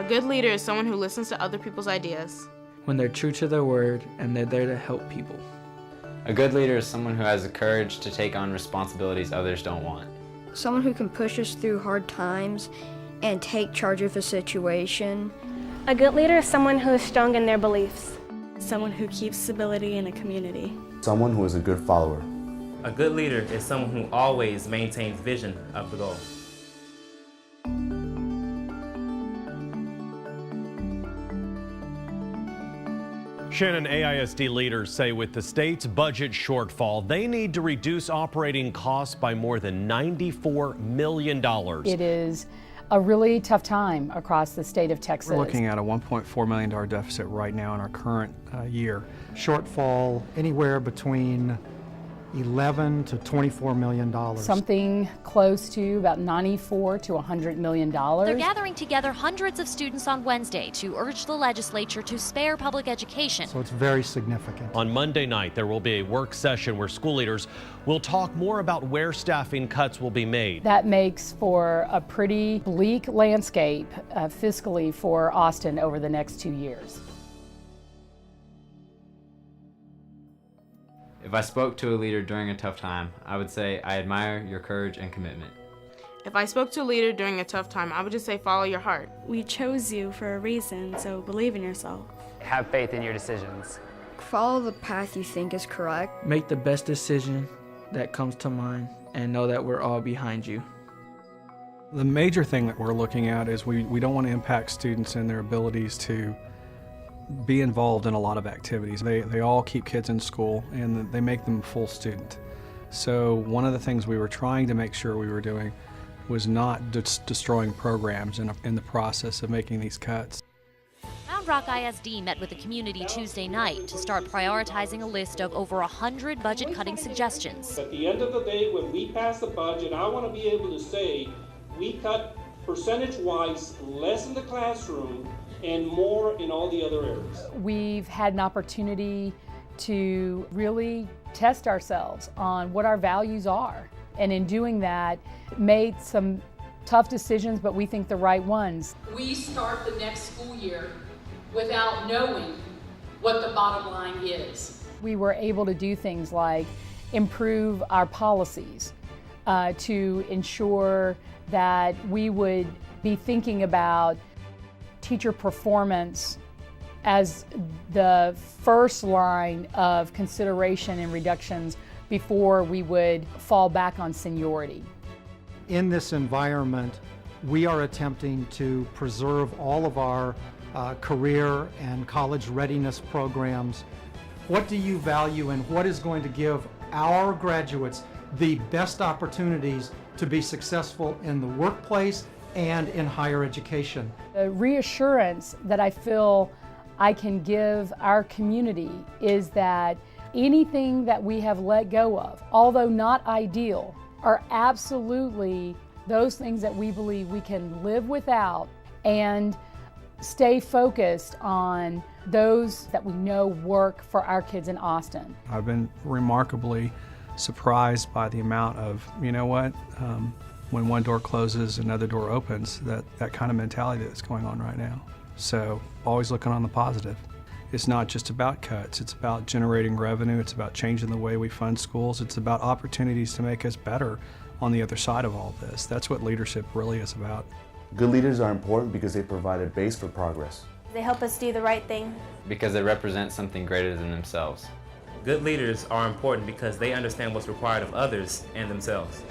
A good leader is someone who listens to other people's ideas. When they're true to their word and they're there to help people. A good leader is someone who has the courage to take on responsibilities others don't want. Someone who can push us through hard times and take charge of a situation. A good leader is someone who is strong in their beliefs. Someone who keeps stability in a community. Someone who is a good follower. A good leader is someone who always maintains vision of the goal. Shannon, AISD leaders say with the state's budget shortfall, they need to reduce operating costs by more than $94 million. It is a really tough time across the state of Texas. We're looking at a $1.4 million deficit right now in our current year. Shortfall anywhere between $11 to $24 million. Something close to about $94 to $100 million. They're gathering together hundreds of students on Wednesday to urge the legislature to spare public education. So it's very significant. On Monday night, there will be a work session where school leaders will talk more about where staffing cuts will be made. That makes for a pretty bleak landscape fiscally for Austin over the next 2 years. If I spoke to a leader during a tough time, I would say, I admire your courage and commitment. If I spoke to a leader during a tough time, I would just say, follow your heart. We chose you for a reason, so believe in yourself. Have faith in your decisions. Follow the path you think is correct. Make the best decision that comes to mind and know that we're all behind you. The major thing that we're looking at is we don't want to impact students in their abilities to be involved in a lot of activities. They all keep kids in school and they make them a full student. So one of the things we were trying to make sure we were doing was not destroying programs in the process of making these cuts. Round Rock ISD met with the community Tuesday night to start prioritizing a list of over 100 budget-cutting suggestions. At the end of the day, when we pass the budget, I want to be able to say we cut percentage-wise less in the classroom and more in all the other areas. We've had an opportunity to really test ourselves on what our values are. And in doing that, made some tough decisions, but we think the right ones. We start the next school year without knowing what the bottom line is. We were able to do things like improve our policies to ensure that we would be thinking about teacher performance as the first line of consideration and reductions before we would fall back on seniority. In this environment, we are attempting to preserve all of our career and college readiness programs. What do you value and what is going to give our graduates the best opportunities to be successful in the workplace and in higher education? The reassurance that I feel I can give our community is that anything that we have let go of, although not ideal, are absolutely those things that we believe we can live without and stay focused on those that we know work for our kids in Austin. I've been remarkably surprised by the amount of, you know what, when one door closes, another door opens, that kind of mentality that's going on right now. So always looking on the positive. It's not just about cuts, it's about generating revenue, it's about changing the way we fund schools, it's about opportunities to make us better on the other side of all this. That's what leadership really is about. Good leaders are important because they provide a base for progress. They help us do the right thing. Because they represent something greater than themselves. Good leaders are important because they understand what's required of others and themselves.